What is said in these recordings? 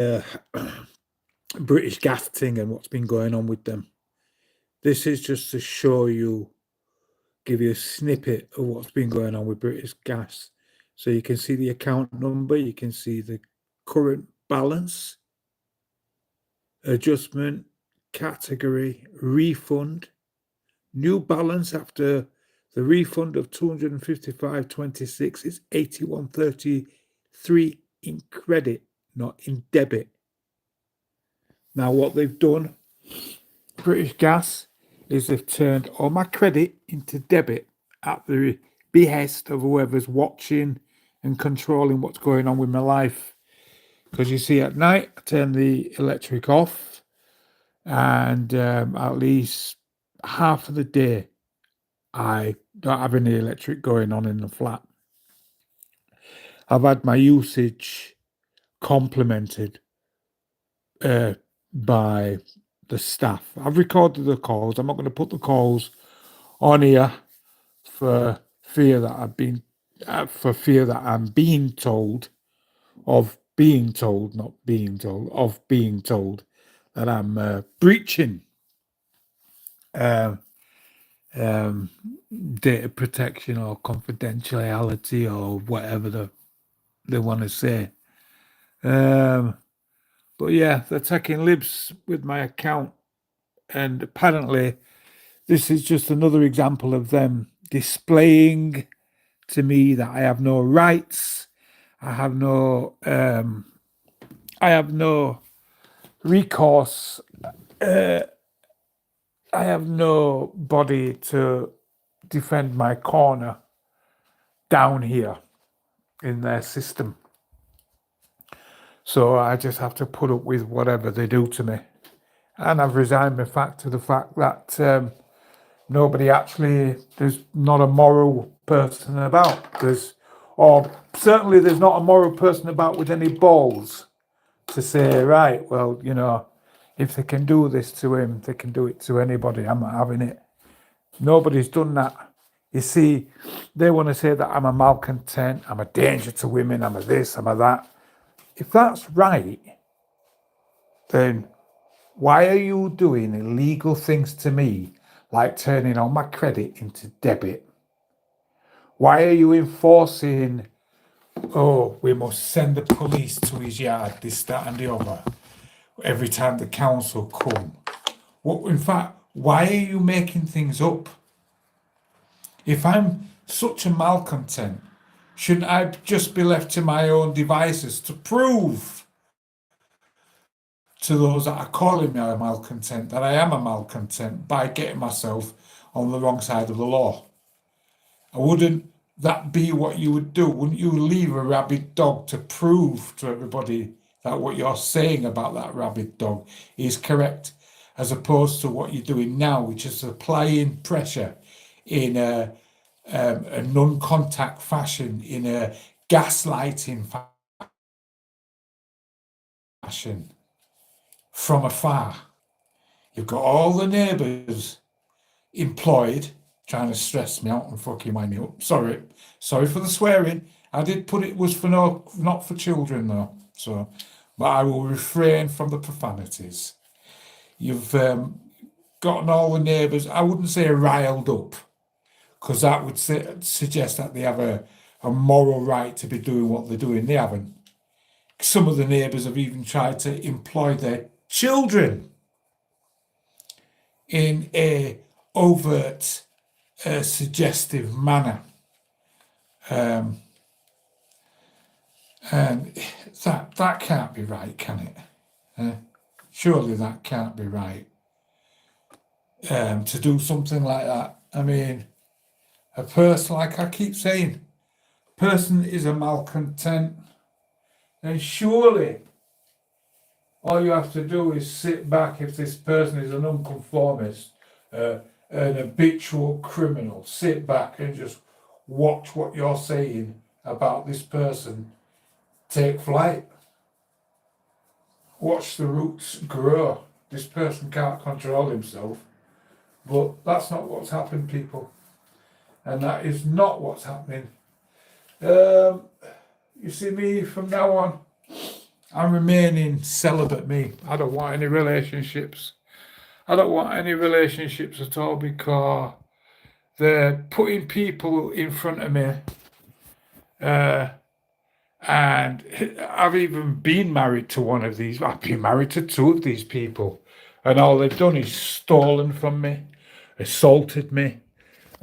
uh, British gas thing and what's been going on with them. This is just to show you, give you a snippet of what's been going on with British Gas. So you can see the account number, you can see the current balance, adjustment, category, refund, new balance after the refund of 255.26 is 81.33 in credit, not in debit. Now what they've done, British Gas, is they've turned all my credit into debit at the behest of whoever's watching and controlling what's going on with my life. Because you see, at night, I turn the electric off, and at least half of the day, I don't have any electric going on in the flat. I've had my usage complemented by the staff. I've recorded the calls. I'm not going to put the calls on here for fear that I'm being told of being told, not being told, of being told that I'm breaching um, um, data protection or confidentiality or whatever they want to say. But yeah, they're taking libs with my account, and apparently this is just another example of them displaying to me that I have no rights. I have no recourse. I have no body to defend my corner down here in their system. So I just have to put up with whatever they do to me. And I've resigned my fact to the fact that there's not a moral person about. Certainly there's not a moral person about with any balls to say, right, well, if they can do this to him, they can do it to anybody. I'm not having it. Nobody's done that. You see, they want to say that I'm a malcontent, I'm a danger to women, I'm a this, I'm a that. If that's right, then why are you doing illegal things to me, like turning all my credit into debit? Why are you enforcing, we must send the police to his yard, this, that, and the other, every time the council come? In fact, why are you making things up? If I'm such a malcontent, shouldn't I just be left to my own devices to prove to those that are calling me a malcontent that I am a malcontent by getting myself on the wrong side of the law? Wouldn't that be what you would do? Wouldn't you leave a rabid dog to prove to everybody that what you're saying about that rabid dog is correct, as opposed to what you're doing now, which is applying pressure in a non-contact fashion, in a gaslighting fashion from afar? You've got all the neighbours employed trying to stress me out and fucking wind me up. Sorry for the swearing. I did put it was for not for children though. So, but I will refrain from the profanities. You've gotten all the neighbours, I wouldn't say riled up, because that would suggest that they have a moral right to be doing what they're doing. They haven't. Some of the neighbours have even tried to employ their children in a overt, suggestive manner. And that can't be right, can it? Surely that can't be right. To do something like that. I mean, a person, like I keep saying, person is a malcontent, and surely all you have to do is sit back. If this person is an unconformist, an habitual criminal, sit back and just watch what you're saying about this person take flight. Watch the roots grow. This person can't control himself. But that's not what's happened, people. And that is not what's happening. You see me from now on, I'm remaining celibate, me. I don't want any relationships. I don't want any relationships at all because they're putting people in front of me. Uh, and I've even been married to one of these. I've been married to two of these people. And all they've done is stolen from me, assaulted me,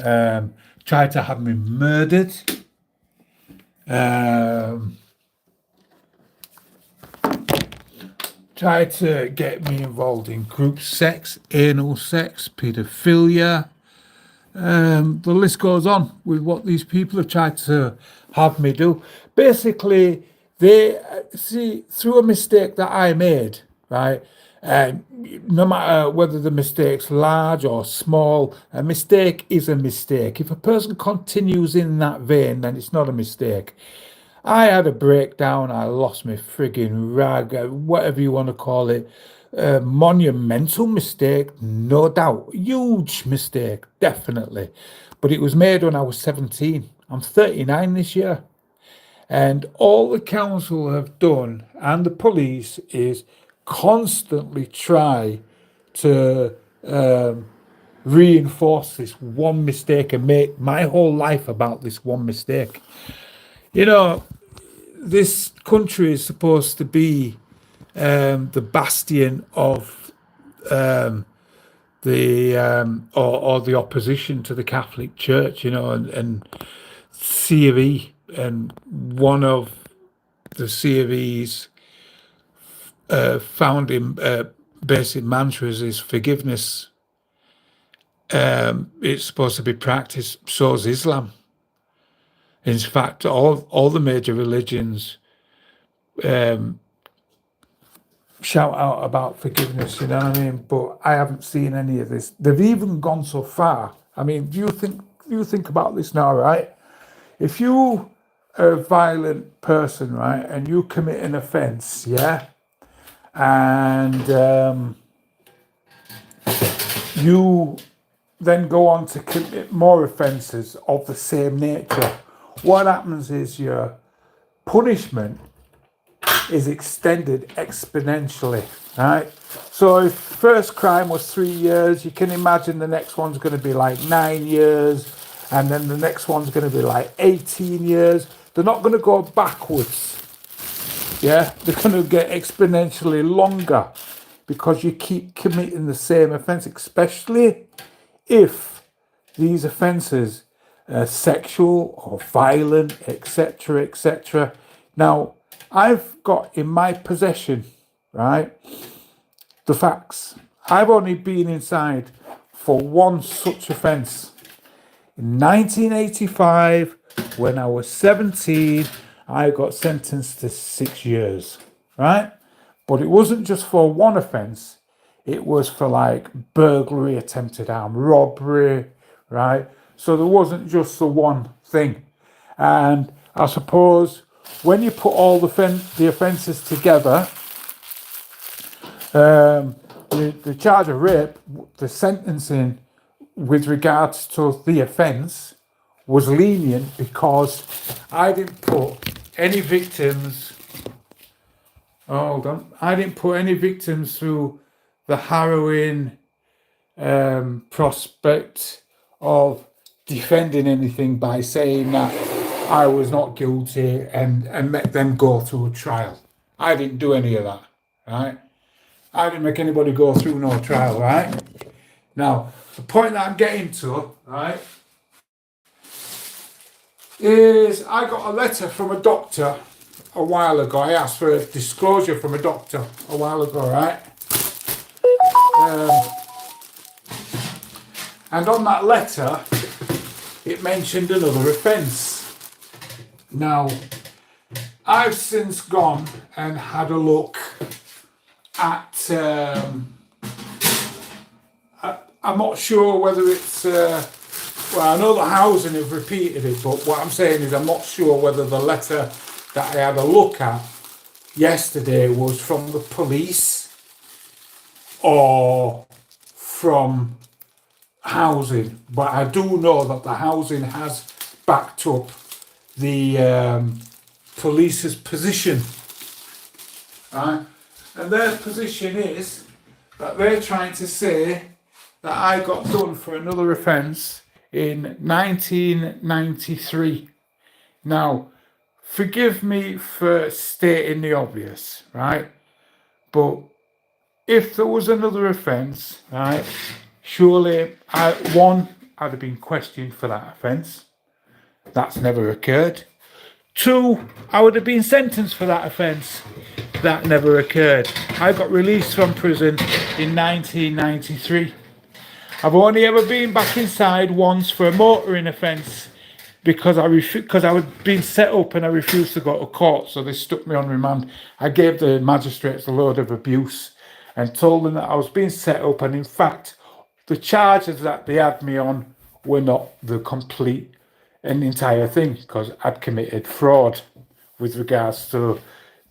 um, tried to have me murdered. Um, Tried to get me involved in group sex, anal sex, paedophilia. The list goes on with what these people have tried to have me do. Basically, they see through a mistake that I made, right? And no matter whether the mistake's large or small, a mistake is a mistake. If a person continues in that vein, then it's not a mistake. I had a breakdown. I lost my frigging rag, whatever you want to call it. Monumental mistake, no doubt. Huge mistake, definitely. But it was made when I was 17. I'm 39 this year. And all the council have done and the police is constantly try to reinforce this one mistake and make my whole life about this one mistake. You know, this country is supposed to be the bastion of or the opposition to the Catholic Church, you know, and C of E, and one of the C of E's founding basic mantras is forgiveness. It's supposed to be practiced, so is Islam. In fact, all the major religions shout out about forgiveness, you know what I mean? But I haven't seen any of this. They've even gone so far. I mean, do you think about this now, right? If you are a violent person, right, and you commit an offence, yeah, and you then go on to commit more offences of the same nature, what happens is your punishment is extended exponentially, right? So if first crime was 3 years, you can imagine the next one's going to be like 9 years, and then the next one's going to be like 18 years. They're not going to go backwards. Yeah, they're going to get exponentially longer because you keep committing the same offence, especially if these offences are sexual or violent, etc., etc. Now, I've got in my possession, right, the facts. I've only been inside for one such offence. In 1985, when I was 17, I got sentenced to 6 years, right? But it wasn't just for one offence. It was for like burglary, attempted armed robbery, right? So there wasn't just the one thing. And I suppose when you put all the offences together, the charge of rape, the sentencing with regards to the offence was lenient because I didn't put any victims. Hold on, I didn't put any victims through the harrowing prospect of defending anything by saying that I was not guilty and let them go through a trial. I didn't do any of that, right? I didn't make anybody go through no trial, right? Now, the point that I'm getting to, right, is I got a letter from a doctor a while ago. I asked for a disclosure from a doctor a while ago, right? And on that letter, it mentioned another offence. Now, I've since gone and had a look at, I'm not sure whether it's, well, I know the housing have repeated it, but what I'm saying is I'm not sure whether the letter that I had a look at yesterday was from the police or from housing. But I do know that the housing has backed up the police's position. right? And their position is that they're trying to say that I got done for another offence in 1993. Now, forgive me for stating the obvious, right? But if there was another offence, right, surely I'd have been questioned for that offence. That's never occurred. Two, I would have been sentenced for that offence. That never occurred. I got released from prison in 1993. I've only ever been back inside once for a motoring offence because I was being set up and I refused to go to court, so they stuck me on remand. I gave the magistrates a load of abuse and told them that I was being set up, and in fact, the charges that they had me on were not the complete and entire thing, because I'd committed fraud with regards to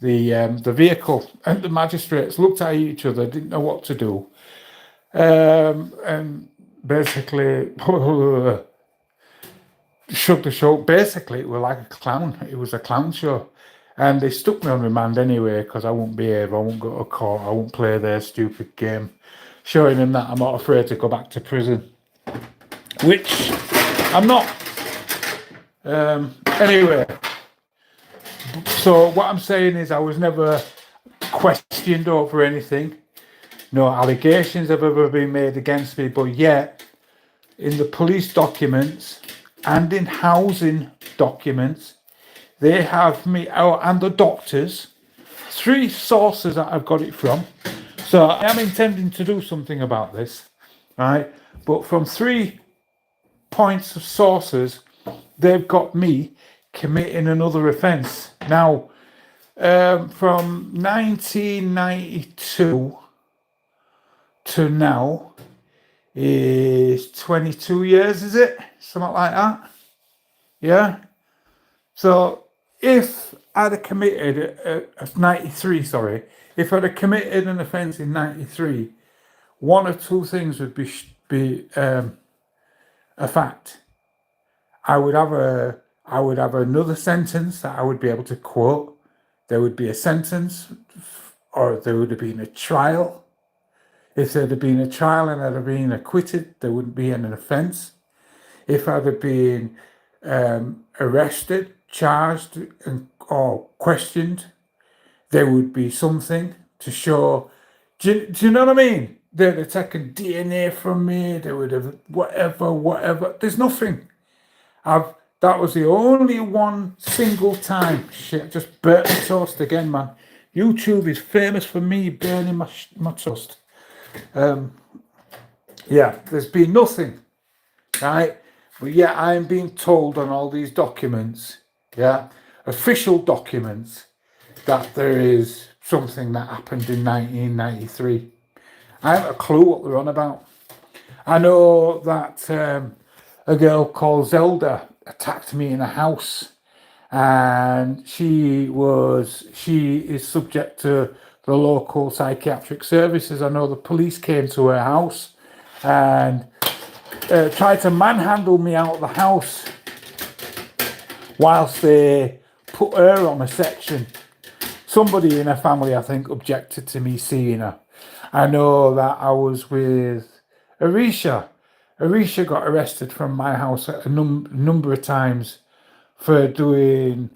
the vehicle, and the magistrates looked at each other, didn't know what to do, and basically shrugged the show. Basically, it was like a clown. It was a clown show. And they stuck me on remand anyway because I won't behave, I won't go to court, I won't play their stupid game, showing them that I'm not afraid to go back to prison, which I'm not. Anyway, so what I'm saying is I was never questioned over anything. No allegations have ever been made against me, but yet in the police documents and in housing documents, they have me out, and the doctors, 3 sources that I've got it from. So I am intending to do something about this, right? But from 3 points of sources, they've got me committing another offence. Now, from 1992 to now is 22 years, is it? Something like that. Yeah. So if I'd have committed 93, if I'd have committed an offence in 93, one or two things would be a fact. I would have another sentence that I would be able to quote. There would be a sentence, or there would have been a trial. If there had been a trial and I'd have been acquitted, there wouldn't be an offence. If I'd have been arrested, charged, or questioned, there would be something to show. Do you know what I mean? They'd have taken DNA from me. They would have whatever. There's nothing. That was the only one single time. Shit, just burnt my toast again, man. YouTube is famous for me burning my toast. Yeah, there's been nothing, right? But yeah, I'm being told on all these documents, yeah, official documents, that there is something that happened in 1993. I haven't a clue what they're on about. I know that a girl called Zelda attacked me in a house, and she is subject to the local psychiatric services. I know the police came to her house and tried to manhandle me out of the house whilst they put her on a section. Somebody in her family, I think, objected to me seeing her. I know that I was with Arisha. Arisha got arrested from my house a number of times for doing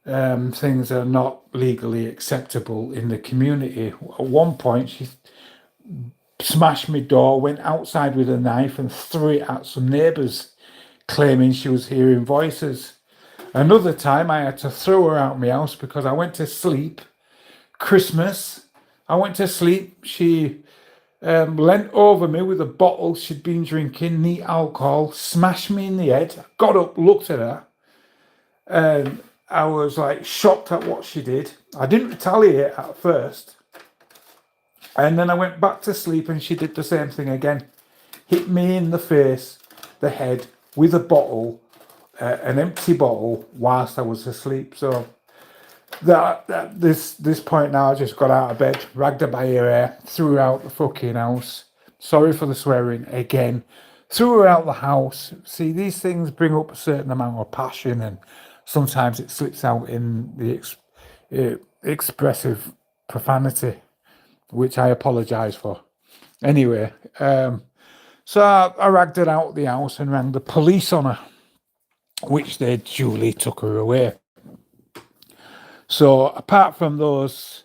things that are not legally acceptable in the community. At one point, she smashed my door, went outside with a knife and threw it at some neighbours, claiming she was hearing voices. Another time, I had to throw her out of my house because I went to sleep. Christmas, I went to sleep. She leant over me with a bottle she'd been drinking, neat alcohol, smashed me in the head. I got up, looked at her, and I was like shocked at what she did. I didn't retaliate at first. And then I went back to sleep and she did the same thing again. Hit me in the face, the head, with a bottle, an empty bottle, whilst I was asleep. So this point now, I just got out of bed, ragged her by her hair, threw her out the fucking house. Sorry for the swearing again. Threw her out the house. See, these things bring up a certain amount of passion, and sometimes it slips out in the expressive profanity, which I apologise for. Anyway, so I ragged her out of the house and rang the police on her, which they duly took her away. So apart from those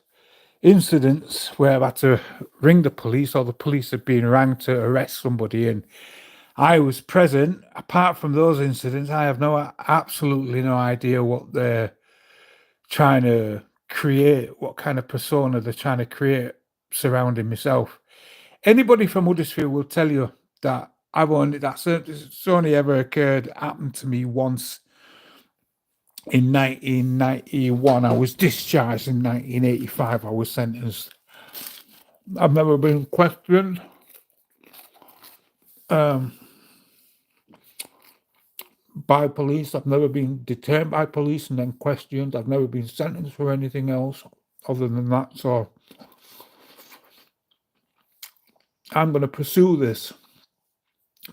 incidents where I've had to ring the police or the police have been rang to arrest somebody and I was present, apart from those incidents, I have absolutely no idea what they're trying to create, what kind of persona they're trying to create surrounding myself. Anybody from Huddersfield will tell you that it's only ever happened to me once in 1991. I was discharged in 1985. I was sentenced. I've never been questioned. By police. I've never been detained by police and then questioned. I've never been sentenced for anything else other than that. So I'm going to pursue this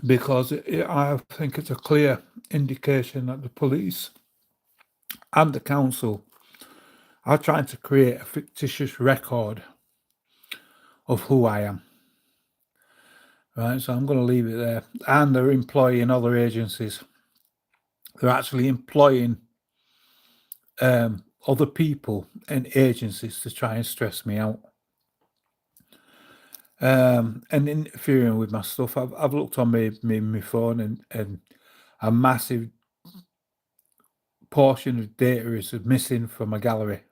because I think it's a clear indication that the police and the council are trying to create a fictitious record of who I am. Right, so I'm going to leave it there. And they're employing other agencies. They're actually employing other people and agencies to try and stress me out. And interfering with my stuff. I've looked on my phone and a massive portion of data is missing from my gallery.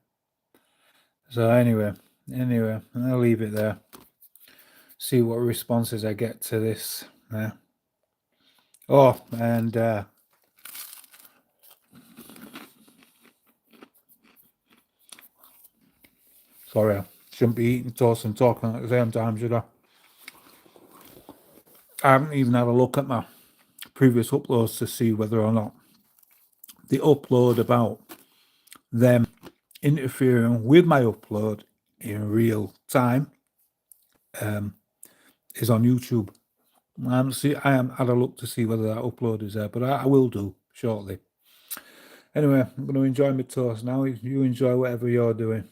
So anyway, I'll leave it there. See what responses I get to this. Yeah. Oh, and sorry, I shouldn't be eating toast and talking at the same time, should I? I haven't even had a look at my previous uploads to see whether or not the upload about them interfering with my upload in real time is on YouTube. I haven't had a look to see whether that upload is there, but I will do shortly. Anyway, I'm going to enjoy my toast now. You enjoy whatever you're doing.